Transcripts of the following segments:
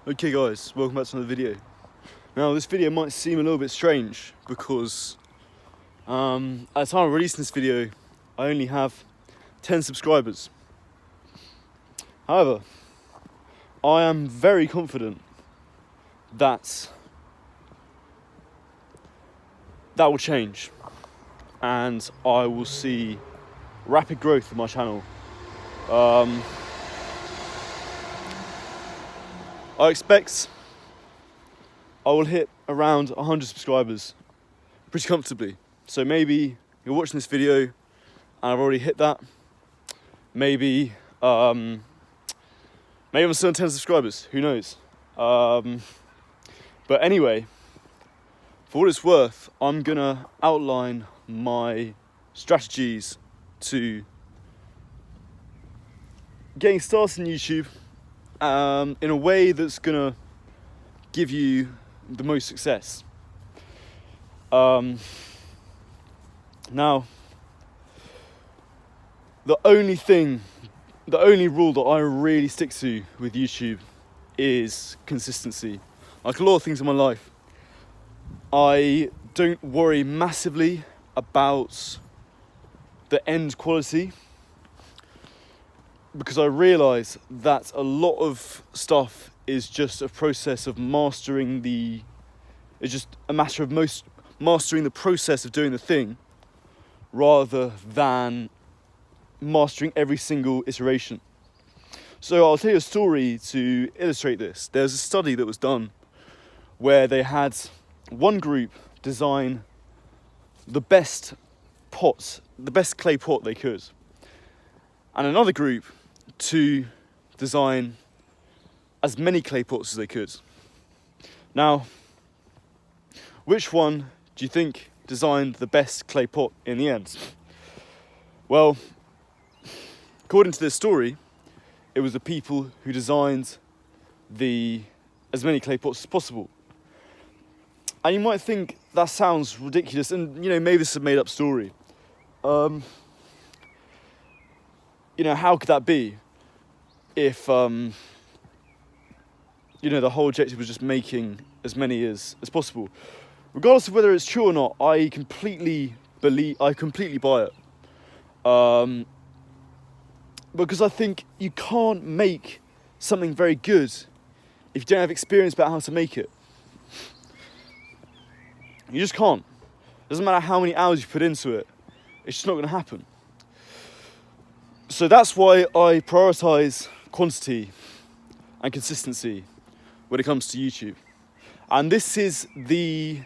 Okay guys, welcome back to another video. Now this video might seem a little bit strange because at the time of releasing this video I only have 10 subscribers. However, I am very confident that will change and I will see rapid growth in my channel. I expect I will hit around 100 subscribers pretty comfortably. So maybe you're watching this video and I've already hit that. Maybe I'm still on 10 subscribers, who knows? But anyway, for what it's worth, I'm gonna outline my strategies to getting started in YouTube in a way that's gonna give you the most success. Now, the only rule that I really stick to with YouTube is consistency. Like a lot of things in my life, I don't worry massively about the end quality because I realise that a lot of stuff is just a process of mastering it's just a matter of mastering the process of doing the thing rather than mastering every single iteration. So I'll tell you a story to illustrate this. There's a study that was done where they had one group design the best clay pot they could, and another group to design as many clay pots as they could. Now, which one do you think designed the best clay pot in the end? Well, according to this story, it was the people who designed as many clay pots as possible. And you might think that sounds ridiculous, and maybe this is a made-up story. How could that be if the whole objective was just making as many as possible? Regardless of whether it's true or not, I completely buy it. Because I think you can't make something very good if you don't have experience about how to make it. You just can't. Doesn't matter how many hours you put into it, it's just not going to happen. So that's why I prioritise quantity and consistency when it comes to YouTube. And this is the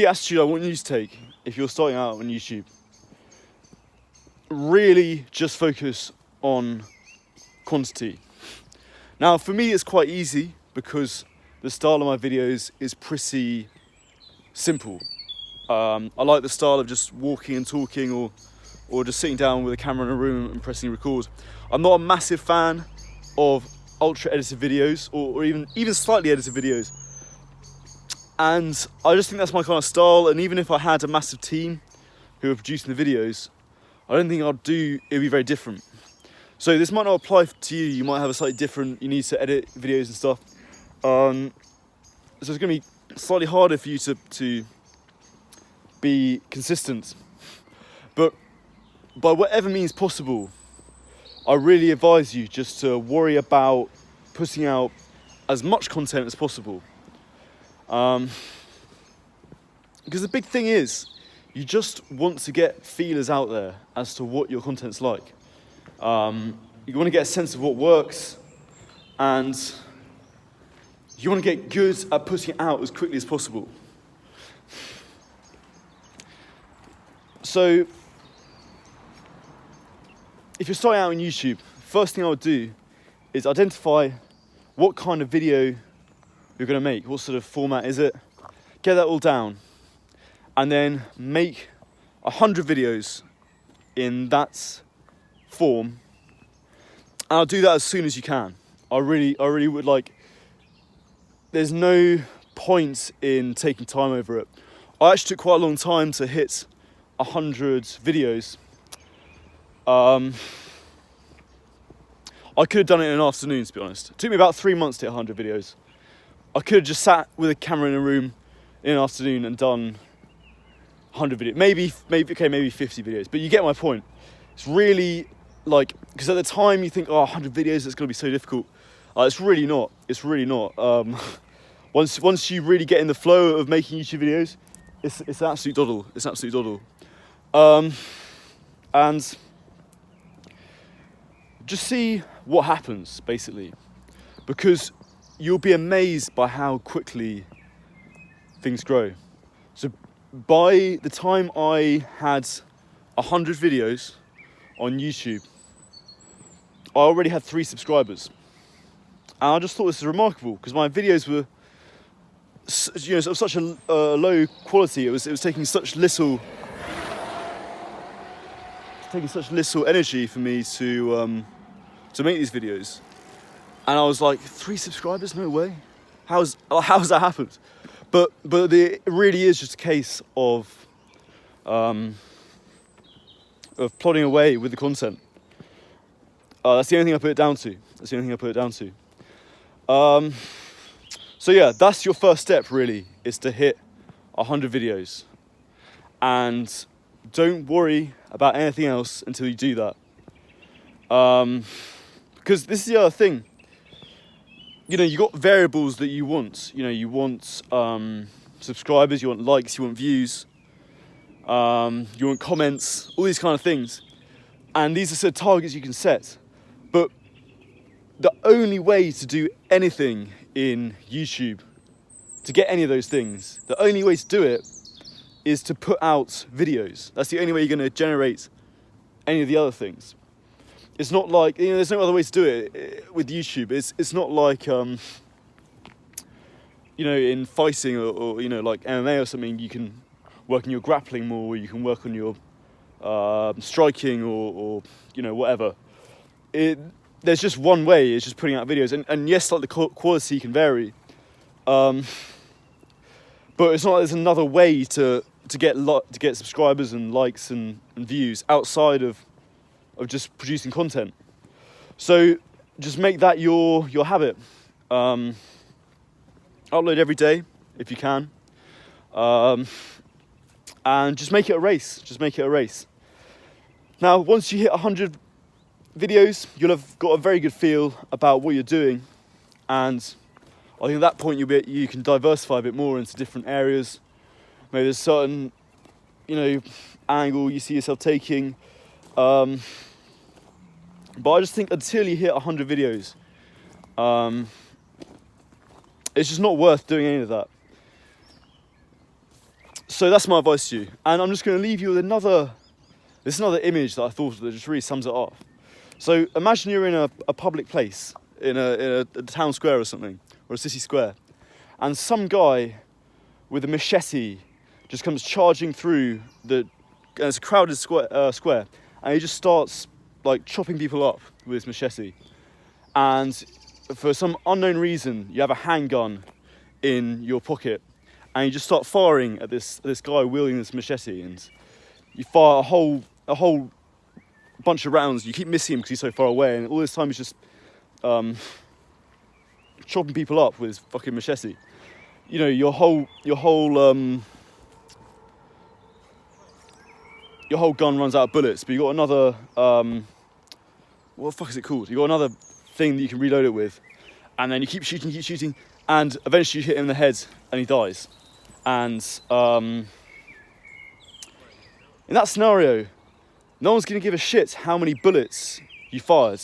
attitude I want you to take if you're starting out on YouTube. Really just focus on quantity. Now, for me, it's quite easy because the style of my videos is pretty simple. I like the style of just walking and talking or just sitting down with a camera in a room and pressing record. I'm not a massive fan of ultra edited videos or even slightly edited videos. And I just think that's my kind of style, and even if I had a massive team who are producing the videos, I don't think it'd be very different. So this might not apply to you. You might have a slightly different, you need to edit videos and stuff. So it's going to be slightly harder for you to be consistent. But by whatever means possible, I really advise you just to worry about putting out as much content as possible. Because the big thing is, you just want to get feelers out there as to what your content's like. You want to get a sense of what works, and you want to get good at putting it out as quickly as possible. So, if you're starting out on YouTube, first thing I would do is identify what kind of video you're going to make. What sort of format is it? Get that all down. And then make 100 videos in that form. And I'll do that as soon as you can. I really would like. There's no point in taking time over it. I actually took quite a long time to hit 100 videos. I could have done it in an afternoon, to be honest. It took me about 3 months to hit 100 videos. I could have just sat with a camera in a room in an afternoon and done 100 videos. Maybe 50 videos, but you get my point. It's really like, because at the time you think, oh, 100 videos, it's going to be so difficult. It's really not. It's really not. Once you really get in the flow of making YouTube videos, it's an absolute doddle. It's an absolute doddle. And just see what happens, basically, because you'll be amazed by how quickly things grow. So by the time I had 100 videos on YouTube, I already had 3 subscribers. And I just thought this was remarkable, because my videos were, you know, sort of such a low quality. It was taking such little energy for me to make these videos. And I was like, 3 subscribers? No way. How's that happened? But it really is just a case of plodding away with the content. That's the only thing I put it down to. So yeah, that's your first step, really, is to hit 100 videos. And don't worry about anything else until you do that. Because this is the other thing. You know, you got variables that you want. You know, you want subscribers, you want likes, you want views, you want comments, all these kind of things. And these are sort of targets you can set. But the only way to do anything in YouTube, to get any of those things, the only way to do it is to put out videos. That's the only way you're going to generate any of the other things. It's not like, you know, there's no other way to do it with YouTube. It's not like, you know, in fighting or you know, like MMA or something, you can work on your grappling more, or you can work on your striking or you know, whatever. There's just one way, it's just putting out videos. And yes, like the quality can vary. But it's not like there's another way to get subscribers and likes and views outside of just producing content. So just make that your habit. Upload every day if you can. And just make it a race. Now, once you hit 100 videos, you'll have got a very good feel about what you're doing. And I think at that point you can diversify a bit more into different areas. Maybe there's a certain, you know, angle you see yourself taking. But I just think until you hit 100 videos, it's just not worth doing any of that. So that's my advice to you. And I'm just going to leave you with another image that I thought that just really sums it up. So imagine you're in a public place, in a town square or something, or a city square, and some guy with a machete just comes charging through and it's a crowded square, and he just starts like chopping people up with his machete. And for some unknown reason, you have a handgun in your pocket, and you just start firing at this guy wielding this machete, and you fire a whole bunch of rounds. You keep missing him because he's so far away, and all this time he's just chopping people up with his fucking machete. You know, your whole gun runs out of bullets, but you got another what the fuck is it called? You got another thing that you can reload it with, and then you keep shooting, and eventually you hit him in the head and he dies. And in that scenario, no one's going to give a shit how many bullets you fired.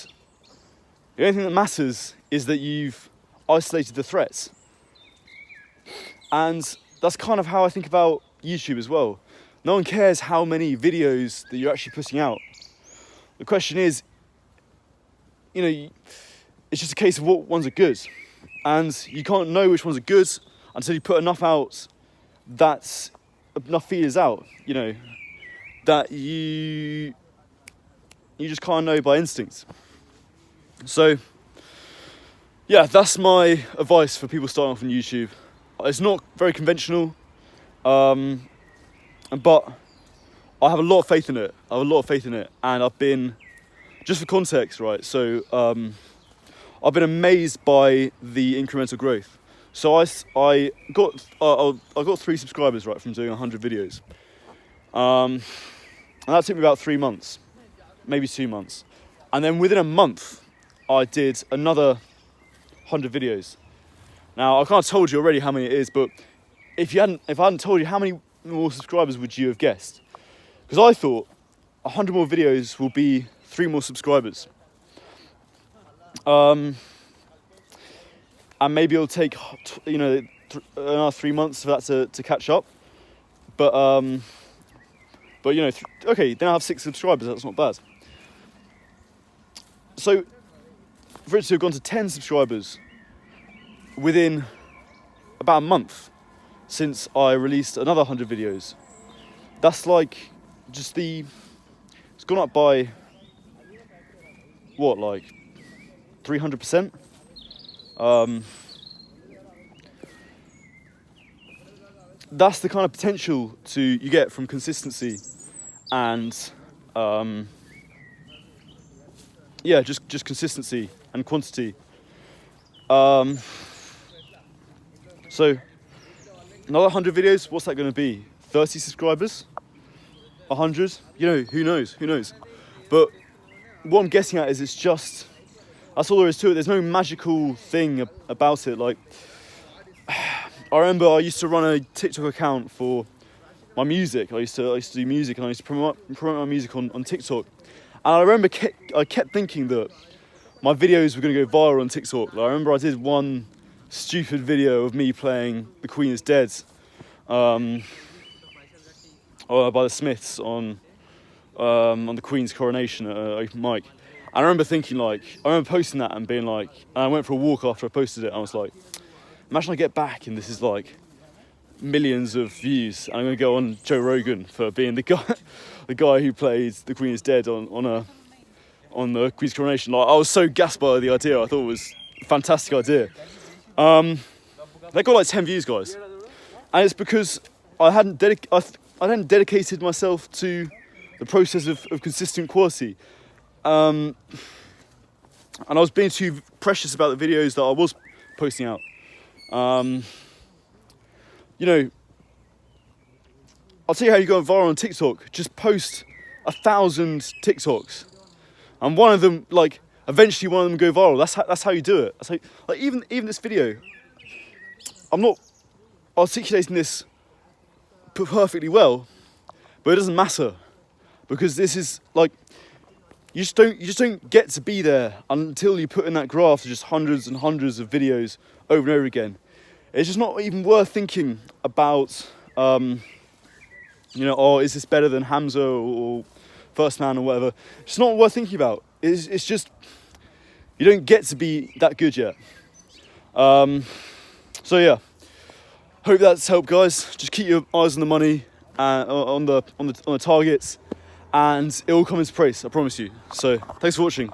The only thing that matters is that you've isolated the threats. And that's kind of how I think about YouTube as well. No one cares how many videos that you're actually putting out. The question is, you know, it's just a case of what ones are good. And you can't know which ones are good until you put enough out that's enough feelers out, you know, that you just can't know by instinct. So, yeah, that's my advice for people starting off on YouTube. It's not very conventional, but I have a lot of faith in it. And I've been just for context, right? So I've been amazed by the incremental growth. So I got 3 subscribers, right, from doing 100 videos. And that took me about 3 months, maybe 2 months. And then within a month, I did another 100 videos. Now, I kind of told you already how many it is, but if I hadn't told you, how many more subscribers would you have guessed? Because I thought 100 more videos will be 3 more subscribers. And maybe it'll take, another 3 months for that to catch up. But okay, then I have 6 subscribers. That's not bad. So for it to have gone to 10 subscribers within about a month since I released another 100 videos, that's like it's gone up by what, like 300%. That's the kind of potential you get from consistency and just consistency and quantity. So another 100 videos, what's that going to be? 30 subscribers? 100? Who knows? But what I'm getting at is that's all there is to it. There's no magical thing about it. Like, I remember I used to run a TikTok account for my music. I used to do music, and I used to promote my music on TikTok. And I remember I kept thinking that my videos were going to go viral on TikTok. Like, I remember I did one stupid video of me playing The Queen is Dead by the Smiths on the Queen's coronation at an open mic. And I remember thinking, I remember posting that and being like, and I went for a walk after I posted it, and I was like, imagine I get back and this is like millions of views, and I'm going to go on Joe Rogan for being the guy who played The Queen is Dead on the Queen's coronation. Like, I was so gassed by the idea. I thought it was a fantastic idea. They got like 10 views, guys, and it's because I hadn't dedicated myself to the process of consistent quality, and I was being too precious about the videos that I was posting out. I'll tell you how you go viral on TikTok. Just post 1,000 TikToks, and one of them, eventually one of them go viral. That's how you do it. That's how, even this video, I'm not articulating this perfectly well, but it doesn't matter, because this is you just don't get to be there until you put in that graph of just hundreds and hundreds of videos over and over again. It's just not even worth thinking about, is this better than Hamza or First Man or whatever. It's not worth thinking about. It's just, you don't get to be that good yet. So yeah, hope that's helped, guys. Just keep your eyes on the money, on the targets, and it will come into place, I promise you. So thanks for watching.